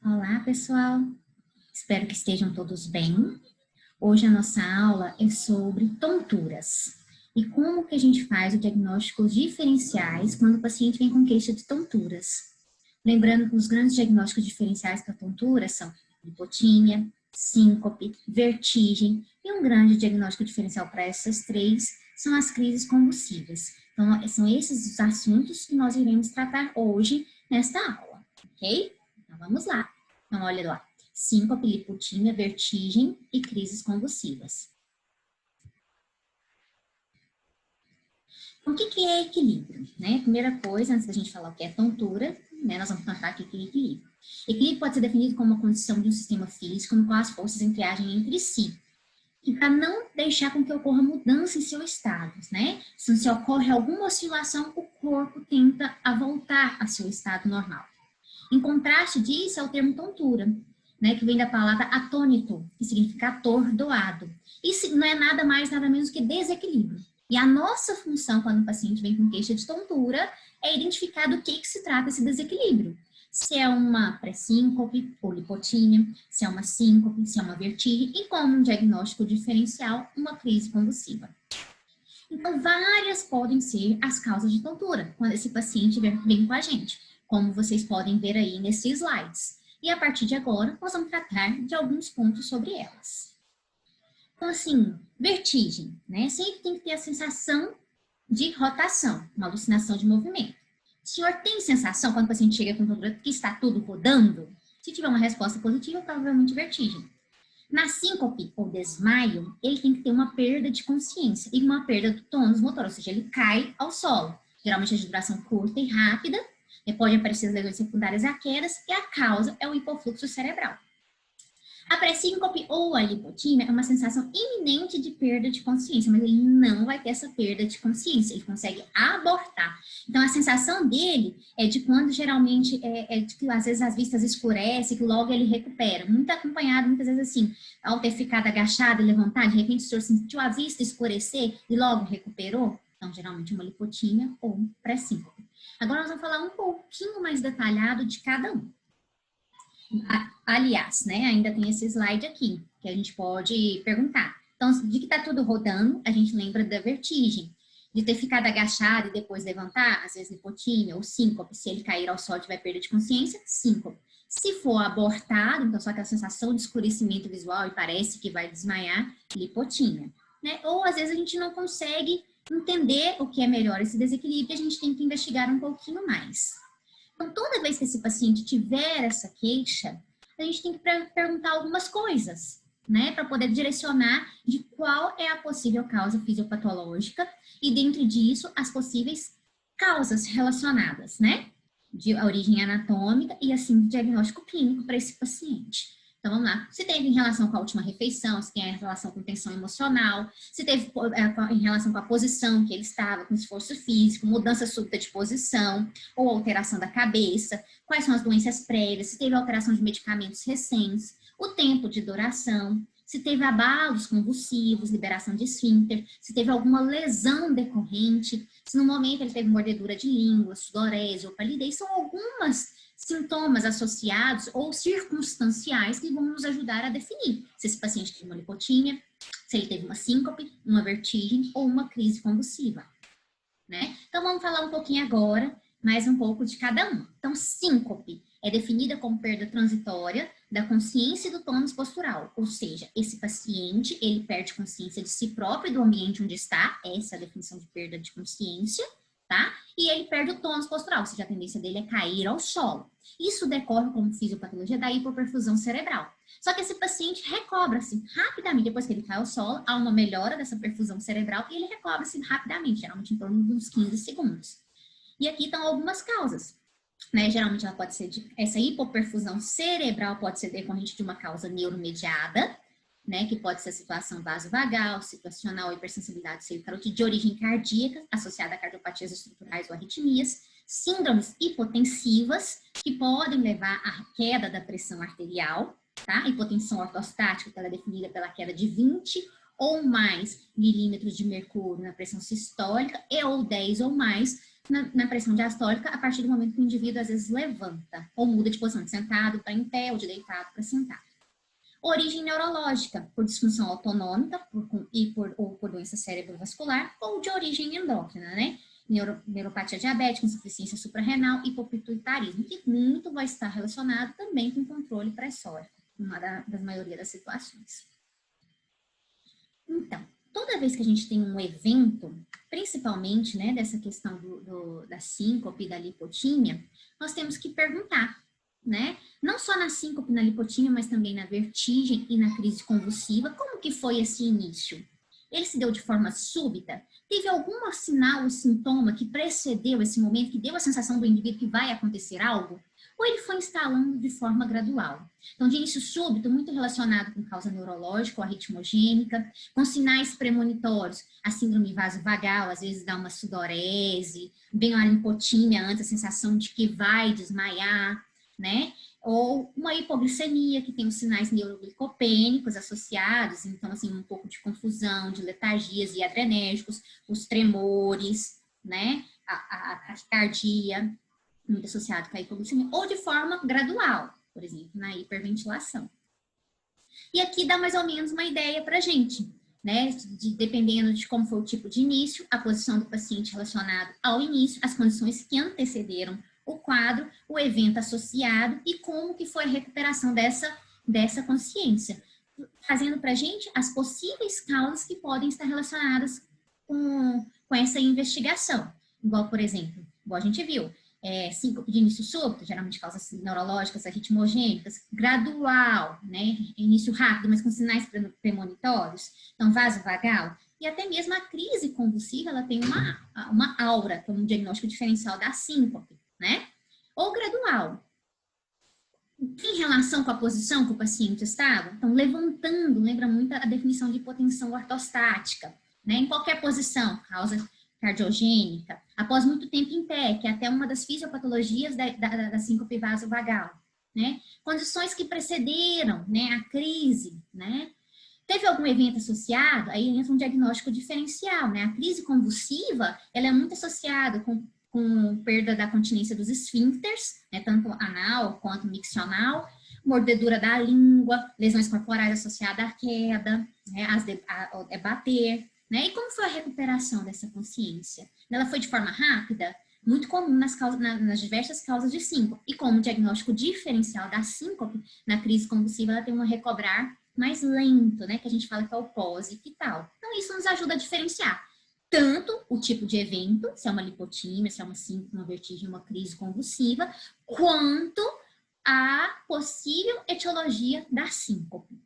Olá, pessoal. Espero que estejam todos bem. Hoje a nossa aula é sobre tonturas e como que a gente faz o diagnóstico diferenciais quando o paciente vem com queixa de tonturas. Lembrando que os grandes diagnósticos diferenciais para tontura são hipotímia, síncope, vertigem e um grande diagnóstico diferencial para essas três são as crises convulsivas. Então, são esses os assuntos que nós iremos tratar hoje nesta aula, ok? Então, vamos lá. Então, olha lá. Síncope, hipotímia, vertigem e crises convulsivas. Então, o que é equilíbrio? Né? Primeira coisa, antes da gente falar o que é tontura, né, nós vamos tratar aqui o que é equilíbrio. Equilíbrio pode ser definido como uma condição de um sistema físico no qual as forças interagem entre si, e para não deixar com que ocorra mudança em seu estado, né? Se ocorre alguma oscilação, o corpo tenta a voltar a seu estado normal. Em contraste disso é o termo tontura, né, que vem da palavra atônito, que significa atordoado. Isso não é nada mais, nada menos que desequilíbrio. E a nossa função, quando o paciente vem com queixa de tontura, é identificar do que se trata esse desequilíbrio. Se é uma pré-síncope ou lipotímia, se é uma síncope, se é uma vertigem, e como um diagnóstico diferencial, uma crise convulsiva. Então, várias podem ser as causas de tontura, quando esse paciente vem com a gente, como vocês podem ver aí nesses slides. E a partir de agora, nós vamos tratar de alguns pontos sobre elas. Então, assim, vertigem, né? Sempre tem que ter a sensação de rotação, uma alucinação de movimento. O senhor tem sensação, quando o paciente chega com tontura, que está tudo rodando? Se tiver uma resposta positiva, provavelmente vertigem. Na síncope ou desmaio, ele tem que ter uma perda de consciência e uma perda do tônus motor, ou seja, ele cai ao solo. Geralmente é de duração curta e rápida, pode aparecer as lesões secundárias a quedas, e a causa é o hipofluxo cerebral. A pré-síncope ou a lipotímia é uma sensação iminente de perda de consciência, mas ele não vai ter essa perda de consciência, ele consegue abortar. Então, a sensação dele é de quando geralmente de que às vezes as vistas escurecem, que logo ele recupera. Muito acompanhado, muitas vezes assim, ao ter ficado agachado e levantar, de repente o senhor sentiu a vista escurecer e logo recuperou. Então, geralmente uma lipotímia ou pré-síncope. Agora nós vamos falar um pouquinho mais detalhado de cada um. Aliás, né, ainda tem esse slide aqui, que a gente pode perguntar. Então, de que está tudo rodando, a gente lembra da vertigem. De ter ficado agachado e depois levantar, às vezes lipotímia ou síncope, se ele cair ao solo e tiver perda de consciência, síncope. Se for abortado, então só aquela sensação de escurecimento visual e parece que vai desmaiar, lipotímia. Né? Ou às vezes a gente não consegue entender o que é melhor esse desequilíbrio, a gente tem que investigar um pouquinho mais. Então, toda vez que esse paciente tiver essa queixa, a gente tem que perguntar algumas coisas, né? Para poder direcionar de qual é a possível causa fisiopatológica e, dentro disso, as possíveis causas relacionadas, né? De origem anatômica e, assim, diagnóstico clínico para esse paciente. Então, vamos lá. Se teve em relação com a última refeição, se tem em relação com tensão emocional, se teve em relação com a posição que ele estava, com esforço físico, mudança súbita de posição ou alteração da cabeça, quais são as doenças prévias, se teve alteração de medicamentos recentes, o tempo de duração, se teve abalos convulsivos, liberação de esfíncter, se teve alguma lesão decorrente, se no momento ele teve mordedura de língua, sudorese ou palidez, são algumas sintomas associados ou circunstanciais que vão nos ajudar a definir se esse paciente teve uma lipotímia, se ele teve uma síncope, uma vertigem ou uma crise convulsiva, né? Então, vamos falar um pouquinho agora, mais um pouco de cada um. Então, síncope é definida como perda transitória da consciência e do tônus postural, ou seja, esse paciente, ele perde consciência de si próprio e do ambiente onde está, essa é a definição de perda de consciência, tá? E ele perde o tônus postural, ou seja, a tendência dele é cair ao solo. Isso decorre como fisiopatologia da hipoperfusão cerebral. Só que esse paciente recobra-se rapidamente, depois que ele cai ao solo, há uma melhora dessa perfusão cerebral e ele recobra-se rapidamente, geralmente em torno de uns 15 segundos. E aqui estão algumas causas, né? Geralmente ela pode ser essa hipoperfusão cerebral pode ser decorrente de uma causa neuromediada, né, que pode ser a situação vasovagal, situacional, hipersensibilidade cerebral de origem cardíaca, associada a cardiopatias estruturais ou arritmias, síndromes hipotensivas, que podem levar à queda da pressão arterial, tá? A hipotensão ortostática, que ela é definida pela queda de 20 ou mais milímetros de mercúrio na pressão sistólica e ou 10 ou mais na pressão diastólica a partir do momento que o indivíduo às vezes levanta, ou muda de posição de sentado para em pé, ou de deitado para sentado. Origem neurológica, por disfunção autonômica ou por doença cerebrovascular, ou de origem endócrina, né? Neuropatia diabética, insuficiência suprarrenal, hipopituitarismo, que muito vai estar relacionado também com controle pressórico, uma das maioria das situações. Então, toda vez que a gente tem um evento, principalmente, né, dessa questão da síncope e da lipotímia, nós temos que perguntar, né? Não só na síncope, na lipotímia, mas também na vertigem e na crise convulsiva, como que foi esse início? Ele se deu de forma súbita? Teve algum sinal ou sintoma que precedeu esse momento, que deu a sensação do indivíduo que vai acontecer algo? Ou ele foi instalando de forma gradual? Então, de início súbito, muito relacionado com causa neurológica ou arritmogênica, com sinais premonitórios, a síndrome vasovagal, às vezes dá uma sudorese, bem uma lipotímia antes, a sensação de que vai desmaiar, né? Ou uma hipoglicemia, que tem os sinais neuroglicopênicos associados, então, assim, um pouco de confusão, de letargias e adrenérgicos, os tremores, né? A taquicardia, muito associado com a hipoglicemia, ou de forma gradual, por exemplo, na hiperventilação. E aqui dá mais ou menos uma ideia para a gente, né? Dependendo de como foi o tipo de início, a posição do paciente relacionado ao início, as condições que antecederam o quadro, o evento associado e como que foi a recuperação dessa consciência, fazendo para a gente as possíveis causas que podem estar relacionadas com essa investigação. Igual, por exemplo, igual a gente viu, síncope de início súbito, geralmente causas neurológicas, arritmogênicas, gradual, né, início rápido, mas com sinais premonitórios, então vasovagal, e até mesmo a crise convulsiva, ela tem uma aura, como um diagnóstico diferencial da síncope, né? Ou gradual. Em relação com a posição que o paciente estava, então levantando, lembra muito a definição de hipotensão ortostática, né? Em qualquer posição, causa cardiogênica, após muito tempo em pé, que é até uma das fisiopatologias da síncope vasovagal, né? Condições que precederam, né, a crise, né? Teve algum evento associado, aí entra um diagnóstico diferencial, né? A crise convulsiva, ela é muito associada com perda da continência dos esfíncteres, né, tanto anal quanto miccional, mordedura da língua, lesões corporais associadas à queda, né, a debater, né? E como foi a recuperação dessa consciência? Ela foi de forma rápida? Muito comum nas diversas causas de síncope. E como diagnóstico diferencial da síncope, na crise convulsiva, ela tem um recobrar mais lento, né? Que a gente fala que é o pós-ictal. Então, isso nos ajuda a diferenciar tanto o tipo de evento, se é uma lipotímia, se é uma síncope, uma vertigem, uma crise convulsiva, quanto a possível etiologia da síncope.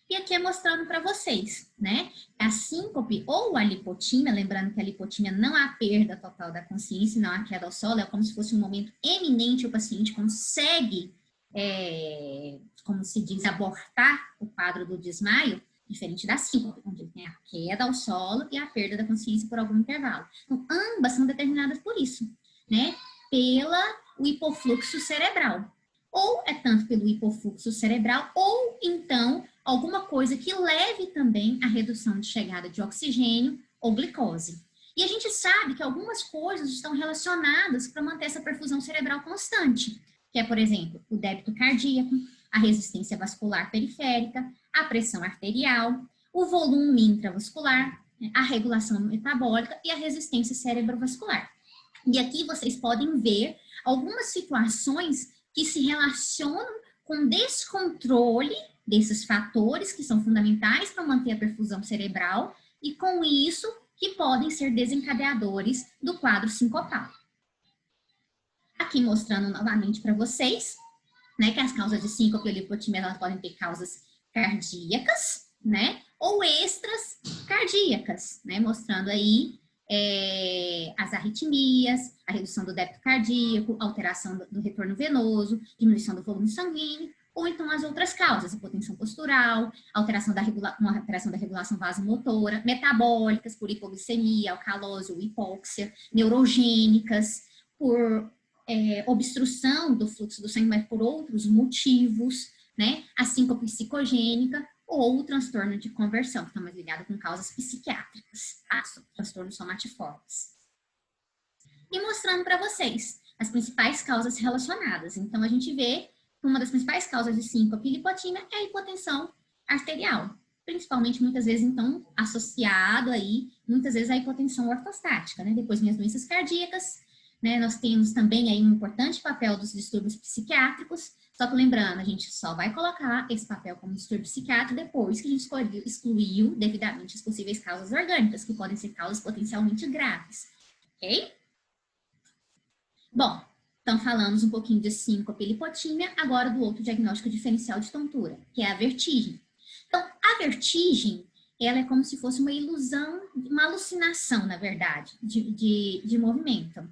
E aqui é mostrando para vocês, né? A síncope ou a lipotímia, lembrando que a lipotímia não há perda total da consciência, não há queda ao solo, é como se fosse um momento eminente, o paciente consegue, como se diz, abortar o quadro do desmaio, diferente da síncope, onde ele tem a queda ao solo e a perda da consciência por algum intervalo. Então, ambas são determinadas por isso, né? Pelo hipofluxo cerebral. Ou é tanto pelo hipofluxo cerebral, ou então alguma coisa que leve também à redução de chegada de oxigênio ou glicose. E a gente sabe que algumas coisas estão relacionadas para manter essa perfusão cerebral constante, que é, por exemplo, o débito cardíaco, a resistência vascular periférica, a pressão arterial, o volume intravascular, a regulação metabólica e a resistência cerebrovascular. E aqui vocês podem ver algumas situações que se relacionam com descontrole desses fatores que são fundamentais para manter a perfusão cerebral e com isso que podem ser desencadeadores do quadro sincopal. Aqui mostrando novamente para vocês, né, que as causas de síncope e lipotímia, elas podem ter causas cardíacas, né, ou extras cardíacas, né, mostrando aí as arritmias, a redução do débito cardíaco, alteração do retorno venoso, diminuição do volume sanguíneo, ou então as outras causas, hipotensão postural, uma alteração da regulação vasomotora, metabólicas, por hipoglicemia, alcalose ou hipóxia, neurogênicas, por obstrução do fluxo do sangue, mas por outros motivos, né? A síncope psicogênica ou o transtorno de conversão, que está mais ligado com causas psiquiátricas, transtornos somatiformes. e mostrando para vocês as principais causas relacionadas. Então, a gente vê que uma das principais causas de síncope e lipotímia é a hipotensão arterial, principalmente muitas vezes, então, associado aí, muitas vezes, à hipotensão ortostática, né? Depois vem as doenças cardíacas, né? Nós temos também aí um importante papel dos distúrbios psiquiátricos, só que lembrando, a gente só vai colocar esse papel como distúrbio psiquiátrico depois que a gente excluiu devidamente as possíveis causas orgânicas, que podem ser causas potencialmente graves, ok? Bom, então falamos um pouquinho de síncope e lipotímia, agora do outro diagnóstico diferencial de tontura, que é a vertigem. Então, a vertigem, ela é como se fosse uma ilusão, uma alucinação, na verdade, de movimento.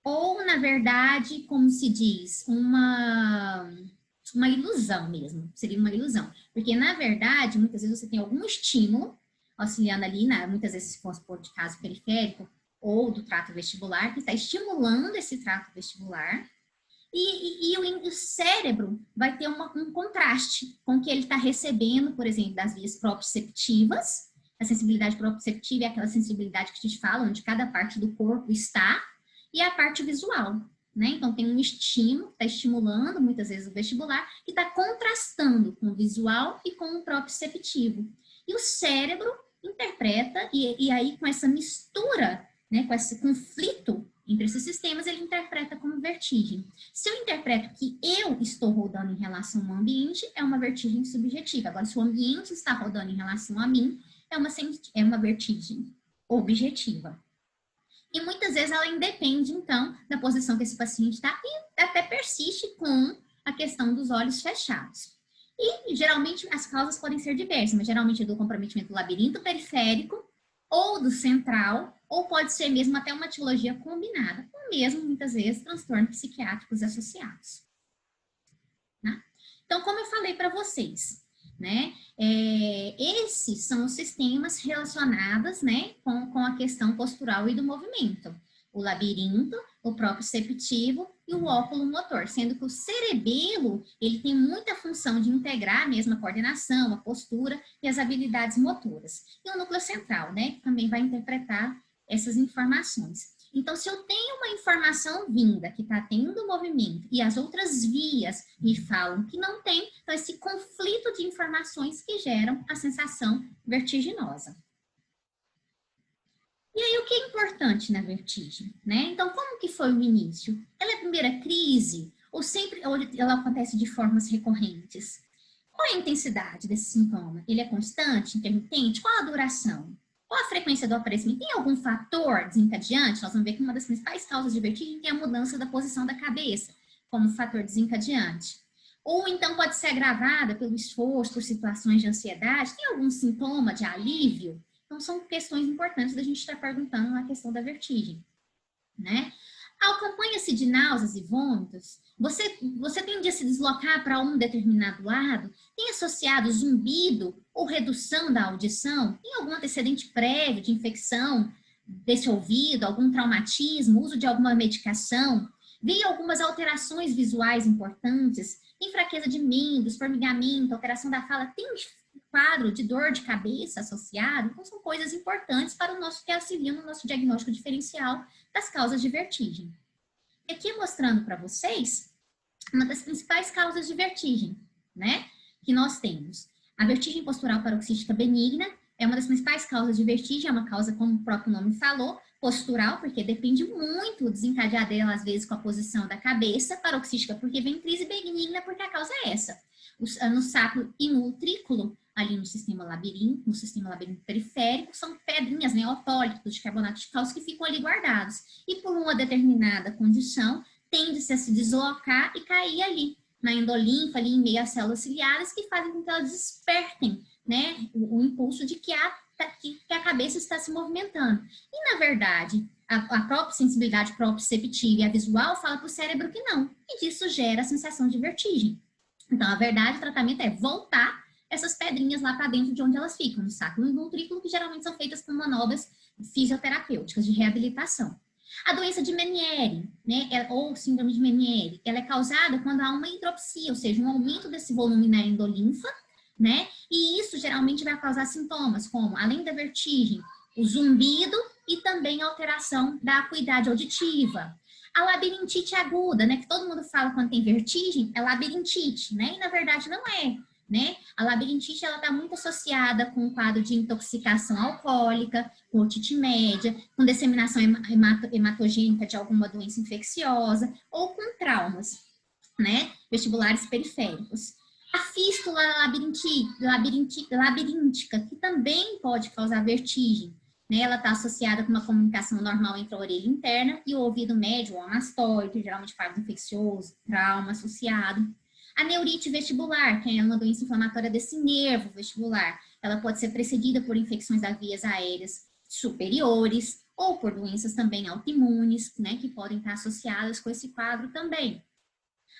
Ou, na verdade, como se diz, uma ilusão mesmo, seria uma ilusão. Porque, na verdade, muitas vezes você tem algum estímulo auxiliando ali, muitas vezes se fosse por de caso periférico, ou do trato vestibular, que está estimulando esse trato vestibular, e o cérebro vai ter um contraste com o que ele está recebendo, por exemplo, das vias proprioceptivas. A sensibilidade proprioceptiva é aquela sensibilidade que a gente fala, onde cada parte do corpo está, e a parte visual, né? Então, tem um estímulo que está estimulando, muitas vezes, o vestibular, que está contrastando com o visual e com o proprioceptivo. E o cérebro interpreta, e aí com essa mistura, né, com esse conflito entre esses sistemas, ele interpreta como vertigem. Se eu interpreto que eu estou rodando em relação ao ambiente, é uma vertigem subjetiva. Agora, se o ambiente está rodando em relação a mim, é uma vertigem objetiva. E muitas vezes ela independe, então, da posição que esse paciente está e até persiste com a questão dos olhos fechados. E, geralmente, as causas podem ser diversas, mas geralmente é do comprometimento do labirinto periférico ou do central, ou pode ser mesmo até uma etiologia combinada, ou mesmo, muitas vezes, transtornos psiquiátricos associados. Né? Então, como eu falei para vocês, né, esses são os sistemas relacionados, né, com a questão postural e do movimento. O labirinto, o proprioceptivo e o óculo motor, sendo que o cerebelo, ele tem muita função de integrar mesmo a coordenação, a postura e as habilidades motoras. E o núcleo central, né, que também vai interpretar essas informações. Então, se eu tenho uma informação vinda que está tendo movimento e as outras vias me falam que não tem, então esse conflito de informações que geram a sensação vertiginosa. E aí, o que é importante na vertigem, né? Então, como que foi o início? Ela é a primeira crise? Ou ela acontece de formas recorrentes? Qual é a intensidade desse sintoma? Ele é constante, intermitente? Qual a duração? Qual a frequência do aparecimento? Tem algum fator desencadeante? Nós vamos ver que uma das principais causas de vertigem é a mudança da posição da cabeça, como fator desencadeante. Ou então pode ser agravada pelo esforço, por situações de ansiedade. Tem algum sintoma de alívio? Então, são questões importantes da gente estar perguntando na questão da vertigem, né? Acompanha-se de náuseas e vômitos? Você tende a se deslocar para um determinado lado? Tem associado zumbido ou redução da audição? Tem algum antecedente prévio de infecção desse ouvido, algum traumatismo, uso de alguma medicação? Vê algumas alterações visuais importantes? Tem fraqueza de membros, formigamento, alteração da fala? Tem quadro de dor de cabeça associado? Então, são coisas importantes para o nosso que auxiliam no nosso diagnóstico diferencial das causas de vertigem. E aqui mostrando para vocês uma das principais causas de vertigem, né? Que nós temos. A vertigem postural paroxística benigna é uma das principais causas de vertigem, é uma causa, como o próprio nome falou, postural, porque depende muito o desencadear dela, às vezes, com a posição da cabeça, paroxística porque vem crise, benigna porque a causa é essa. No sacro e no utrículo, ali no sistema labirinto periférico, são pedrinhas, né, autólitos de carbonato de cálcio que ficam ali guardados. E por uma determinada condição, tende-se a se deslocar e cair ali, na endolinfa, ali em meio às células ciliares, que fazem com que elas despertem, né, o impulso de que a cabeça está se movimentando. E, na verdade, a própria sensibilidade proprioceptiva e a visual fala para o cérebro que não. E disso gera a sensação de vertigem. Então, a verdade, o tratamento é voltar essas pedrinhas lá para dentro de onde elas ficam, no sacro e no utrículo, que geralmente são feitas com manobras fisioterapêuticas de reabilitação. A doença de Meniere, né, ou síndrome de Meniere, ela é causada quando há uma hidropsia, ou seja, um aumento desse volume na endolinfa, né, e isso geralmente vai causar sintomas como, além da vertigem, o zumbido e também alteração da acuidade auditiva. A labirintite aguda, né, que todo mundo fala quando tem vertigem, é labirintite, né, e na verdade não é, né? A labirintite, ela está muito associada com um quadro de intoxicação alcoólica, com otite média, com disseminação hematogênica de alguma doença infecciosa ou com traumas, né, vestibulares periféricos. A fístula labiríntica, que também pode causar vertigem, né? Ela está associada com uma comunicação normal entre a orelha interna e o ouvido médio, ou anastoide, geralmente quadro infeccioso, trauma associado. A neurite vestibular, que é uma doença inflamatória desse nervo vestibular, ela pode ser precedida por infecções das vias aéreas superiores ou por doenças também autoimunes, né, que podem estar associadas com esse quadro também.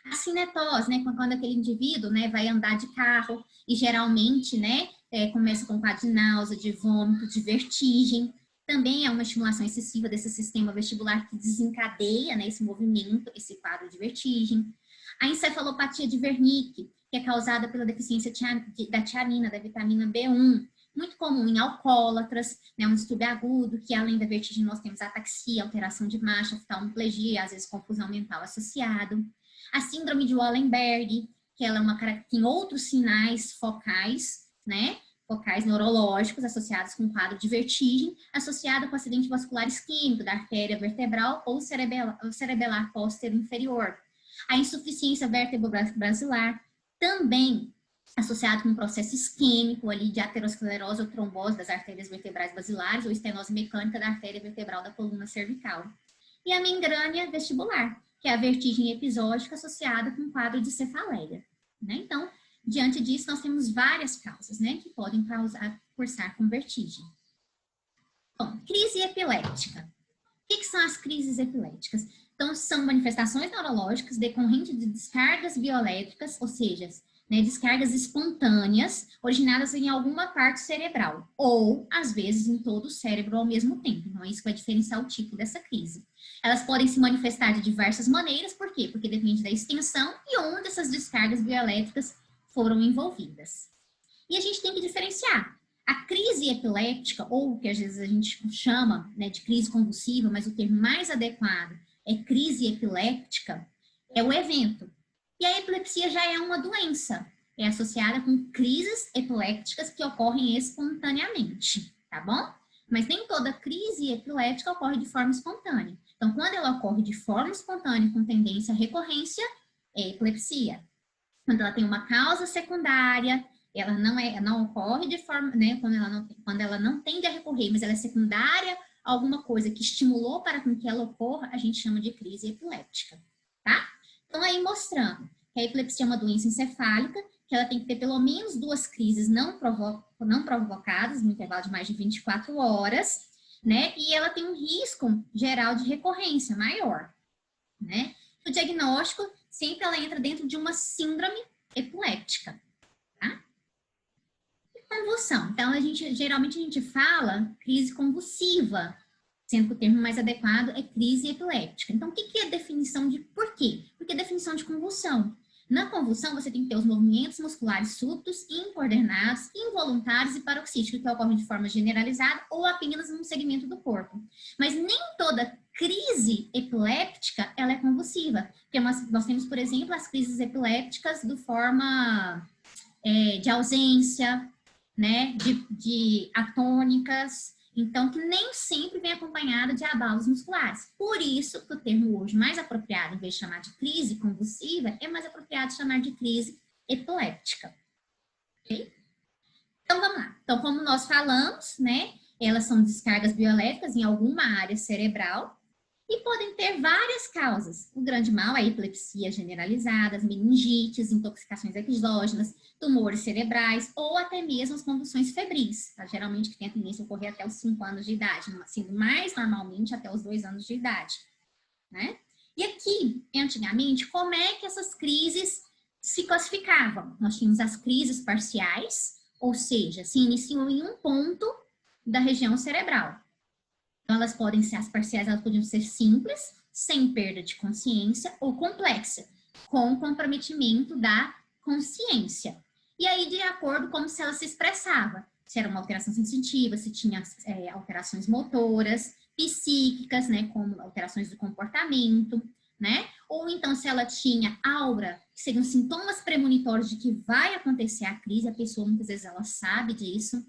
A cinetose, né, quando aquele indivíduo, né, vai andar de carro e geralmente, né, começa com quadro de náusea, de vômito, de vertigem, também é uma estimulação excessiva desse sistema vestibular que desencadeia, né, esse movimento, esse quadro de vertigem. A encefalopatia de Wernicke, que é causada pela deficiência da tiamina, da vitamina B1, muito comum em alcoólatras, né, um distúrbio agudo, que além da vertigem nós temos ataxia, alteração de marcha, oftalmoplegia, às vezes confusão mental associado. A síndrome de Wallenberg, que ela tem outros sinais focais, né, focais neurológicos associados com quadro de vertigem, associado com acidente vascular isquêmico da artéria vertebral ou cerebelar póstero inferior. A insuficiência vértebro-basilar, também associado com um processo isquêmico ali de aterosclerose ou trombose das artérias vertebrais basilares ou estenose mecânica da artéria vertebral da coluna cervical. E a migrânia vestibular, que é a vertigem episódica associada com um quadro de cefaleia, né? Então, diante disso, nós temos várias causas, né, que podem cursar com vertigem. Bom, crise epilética. O que são as crises epiléticas? Então, são manifestações neurológicas decorrentes de descargas bioelétricas, ou seja, né, descargas espontâneas originadas em alguma parte cerebral, ou, às vezes, em todo o cérebro ao mesmo tempo. Então, é isso que vai diferenciar o tipo dessa crise. Elas podem se manifestar de diversas maneiras, por quê? Porque depende da extensão e onde essas descargas bioelétricas foram envolvidas. E a gente tem que diferenciar. A crise epiléptica, ou o que às vezes a gente chama, né, de crise convulsiva, mas o termo mais adequado é crise epiléptica, é o evento. E a epilepsia já é uma doença, é associada com crises epilépticas que ocorrem espontaneamente, tá bom? Mas nem toda crise epiléptica ocorre de forma espontânea. Então, quando ela ocorre de forma espontânea com tendência à recorrência, é epilepsia. Quando ela tem uma causa secundária, ela não ocorre de forma, né, quando ela não tende a recorrer, mas ela é secundária a alguma coisa que estimulou para que ela ocorra, a gente chama de crise epiléptica, tá? Então, aí mostrando que a epilepsia é uma doença encefálica, que ela tem que ter pelo menos 2 crises não provocadas, no intervalo de mais de 24 horas, né? E ela tem um risco geral de recorrência maior, né? O diagnóstico, sempre ela entra dentro de uma síndrome epiléptica, tá? E convulsão. Então, geralmente a gente fala crise convulsiva, sendo que o termo mais adequado é crise epiléptica. Então, o que é a definição de... Por quê? Porque é a definição de convulsão. Na convulsão, você tem que ter os movimentos musculares súbitos, incoordenados, involuntários e paroxísticos, que ocorrem de forma generalizada ou apenas num segmento do corpo. Mas nem toda crise epiléptica, ela é convulsiva. Porque nós temos, por exemplo, as crises epilépticas de forma de ausência, né, de atônicas, então, que nem sempre vem acompanhada de abalos musculares. Por isso que o termo hoje mais apropriado, em vez de chamar de crise convulsiva, é mais apropriado chamar de crise epiléptica. Ok? Então, vamos lá. Então, como nós falamos, né, elas são descargas bioelétricas em alguma área cerebral e podem ter várias causas. O grande mal é a epilepsia generalizada, as meningites, intoxicações exógenas, tumores cerebrais ou até mesmo as convulsões febris, tá? Geralmente que tem a tendência a ocorrer até os 5 anos de idade, sendo mais normalmente até os 2 anos de idade, né? E aqui, antigamente, como é que essas crises se classificavam? Nós tínhamos as crises parciais, ou seja, se iniciam em um ponto da região cerebral. Então, elas podem ser, as parciais, elas podiam ser simples, sem perda de consciência, ou complexa, com comprometimento da consciência. E aí, de acordo com como se ela se expressava, se era uma alteração sensitiva, se tinha alterações motoras, psíquicas, né, como alterações do comportamento, né? Ou então, se ela tinha aura, que seriam sintomas premonitórios de que vai acontecer a crise, a pessoa muitas vezes ela sabe disso,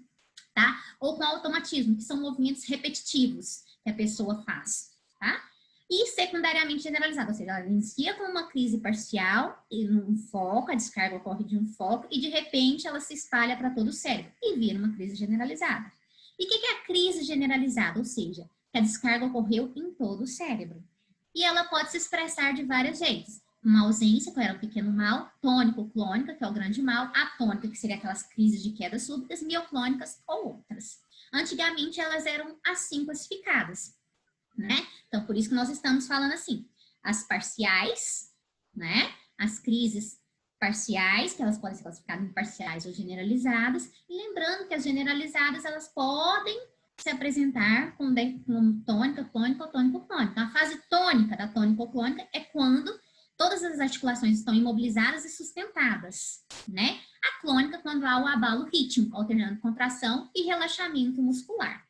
tá? Ou com automatismo, que são movimentos repetitivos que a pessoa faz, tá? E secundariamente generalizada, ou seja, ela inicia com uma crise parcial, e um foco, a descarga ocorre de um foco, e de repente ela se espalha para todo o cérebro e vira uma crise generalizada. E o que é a crise generalizada? Ou seja, que a descarga ocorreu em todo o cérebro. E ela pode se expressar de vários jeitos. Uma ausência, que era o pequeno mal, tônico-clônica, que é o grande mal, atônica, que seria aquelas crises de quedas súbitas, mioclônicas ou outras. Antigamente, elas eram assim classificadas, né? Então, por isso que nós estamos falando assim, as parciais, né? As crises parciais, que elas podem ser classificadas em parciais ou generalizadas, e lembrando que as generalizadas, elas podem se apresentar com tônica, clônica ou tônico-clônica. Então, a fase tônica da tônico-clônica é quando todas as articulações estão imobilizadas e sustentadas, né? A clônica, quando há o abalo rítmico, alternando contração e relaxamento muscular.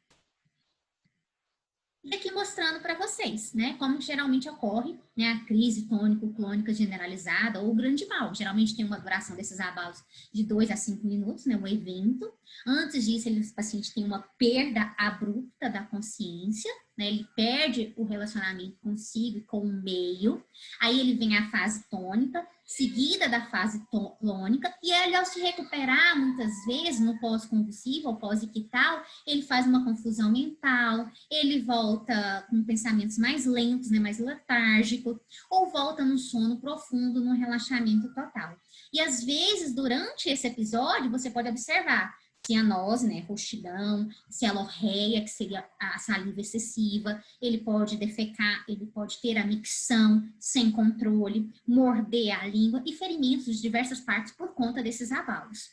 E aqui mostrando para vocês, né, como geralmente ocorre, né, a crise tônico-clônica generalizada ou o grande mal. Geralmente tem uma duração desses abalos de 2 a 5 minutos, né, o evento. Antes disso, o paciente tem uma perda abrupta da consciência, né, ele perde o relacionamento consigo e com o meio. Aí ele vem a fase tônica, seguida da fase clônica, e ele, ao se recuperar, muitas vezes, no pós-convulsivo ou pós-ictal, ele faz uma confusão mental, ele volta com pensamentos mais lentos, né, mais letárgico, ou volta num sono profundo, num relaxamento total. E, às vezes, durante esse episódio, você pode observar cianose, né, roxidão, cialorreia, que seria a saliva excessiva, ele pode defecar, ele pode ter a micção sem controle, morder a língua e ferimentos de diversas partes por conta desses abalos,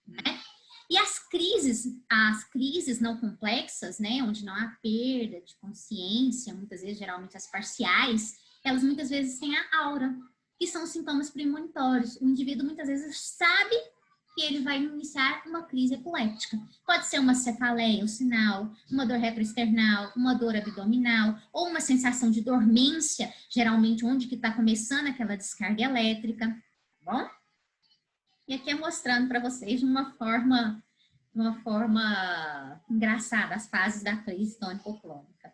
né? E as crises não complexas, né, onde não há perda de consciência, muitas vezes, geralmente as parciais, elas muitas vezes têm a aura, que são sintomas premonitórios. O indivíduo muitas vezes sabe que ele vai iniciar uma crise epiléptica. Pode ser uma cefaleia, o sinal, uma dor retroesternal, uma dor abdominal, ou uma sensação de dormência, geralmente onde que está começando aquela descarga elétrica, tá bom? E aqui é mostrando para vocês de uma forma engraçada as fases da crise tônico-clônica.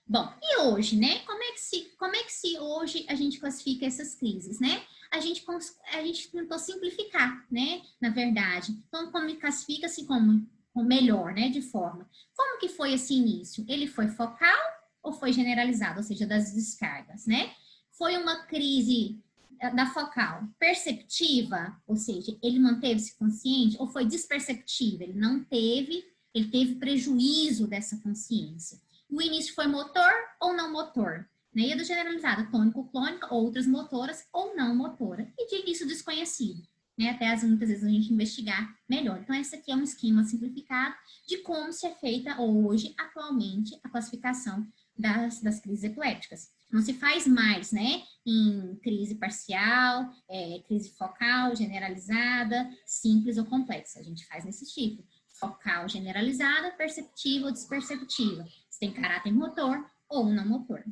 Bom, e hoje, né? Como é que se hoje a gente classifica essas crises, né? A gente tentou simplificar, né? Na verdade. Então, como classifica-se como melhor, né? De forma. Como que foi esse início? Ele foi focal ou foi generalizado? Ou seja, das descargas, né? Foi uma crise da focal perceptiva? Ou seja, ele manteve-se consciente? Ou foi desperceptiva? Ele não teve, ele teve prejuízo dessa consciência. O início foi motor ou não motor? Né? E a do generalizado, tônico-clônica, outras motoras ou não motora. E de início desconhecido, né? Até muitas vezes a gente investigar melhor. Então, esse aqui é um esquema simplificado de como se é feita hoje, atualmente, a classificação das crises epilépticas. Não se faz mais, né, em crise parcial, crise focal, generalizada, simples ou complexa. A gente faz nesse tipo. Focal generalizada, perceptiva ou desperceptiva. Se tem caráter motor ou não motor.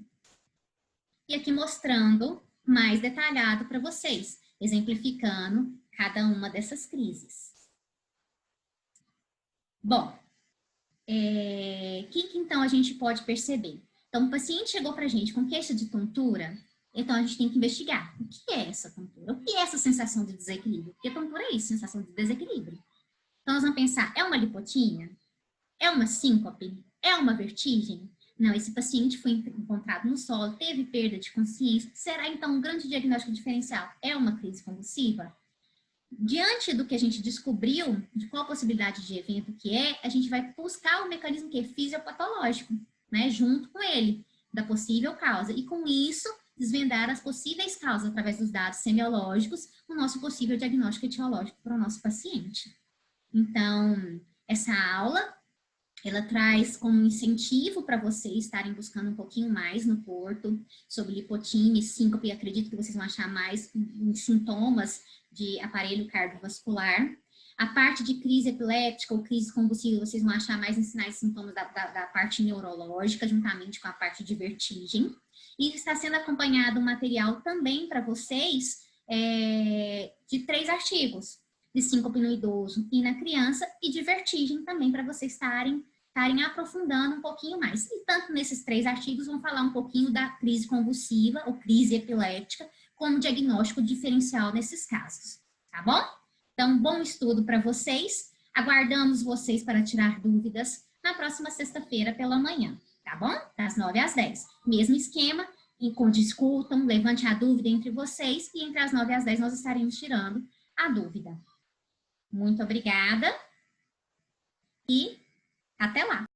E aqui mostrando mais detalhado para vocês, exemplificando cada uma dessas crises. Bom, que então a gente pode perceber? Então, o paciente chegou para a gente com queixa de tontura, então a gente tem que investigar. O que é essa tontura? O que é essa sensação de desequilíbrio? Porque tontura é isso, sensação de desequilíbrio. Então, nós vamos pensar, é uma lipotímia? É uma síncope? É uma vertigem? Não, esse paciente foi encontrado no solo, teve perda de consciência. Será, então, um grande diagnóstico diferencial? É uma crise convulsiva? Diante do que a gente descobriu, de qual possibilidade de evento que é, a gente vai buscar o mecanismo que é fisiopatológico, né, junto com ele, da possível causa. E com isso, desvendar as possíveis causas através dos dados semiológicos, o nosso possível diagnóstico etiológico para o nosso paciente. Então, essa aula, ela traz como incentivo para vocês estarem buscando um pouquinho mais no Porto sobre lipotímia e síncope. Acredito que vocês vão achar mais sintomas de aparelho cardiovascular. A parte de crise epiléptica ou crise convulsiva, vocês vão achar mais em sinais e sintomas da parte neurológica, juntamente com a parte de vertigem. E está sendo acompanhado um material também para vocês de 3 artigos, de síncope no idoso e na criança, e de vertigem também, para vocês estarem aprofundando um pouquinho mais. E tanto nesses 3 artigos vão falar um pouquinho da crise convulsiva ou crise epiléptica como diagnóstico diferencial nesses casos, tá bom? Então, bom estudo para vocês. Aguardamos vocês para tirar dúvidas na próxima sexta-feira pela manhã, tá bom? Das 9 às 10. Mesmo esquema, discutam, levante a dúvida entre vocês e entre as 9 às 10 nós estaremos tirando a dúvida. Muito obrigada e até lá!